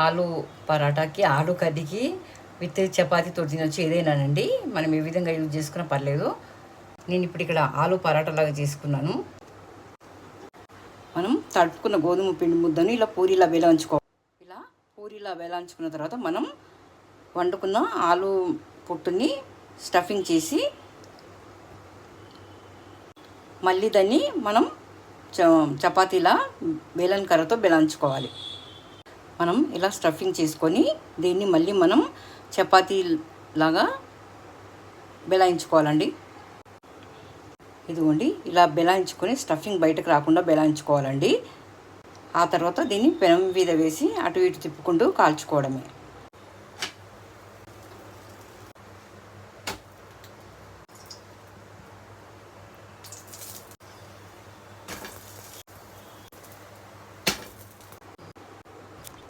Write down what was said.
ఆలు పరాటాకి, ఆలు కర్రీకి విత్ చపాతీతో తినొచ్చు, ఏదైనానండి. మనం ఏ విధంగా యూజ్ చేసుకున్నా పర్లేదు. నేను ఇప్పుడు ఇక్కడ ఆలు పరాటాలాగా చేసుకున్నాను. మనం తడుపుకున్న గోధుమ పిండి ముద్దను ఇలా పూరీలా వేలాంచుకోవాలి. ఇలా పూరీలా వేలాంచుకున్న తర్వాత మనం వండుకున్న ఆలు పొట్టుని స్టఫింగ్ చేసి మళ్ళీ దాన్ని మనం చపాతీలా బేలన్ కర్రతో బెలాంచుకోవాలి. మనం ఇలా స్టఫింగ్ చేసుకొని దీన్ని మళ్ళీ మనం చపాతీ లాగా బెలాయించుకోవాలండి. ఇదిగోండి, ఇలా బెలాయించుకొని స్టఫింగ్ బయటకు రాకుండా బెలాయించుకోవాలండి. ఆ తర్వాత దీన్ని పెనం మీద వేసి అటు ఇటు తిప్పుకుంటూ కాల్చుకోవడమే.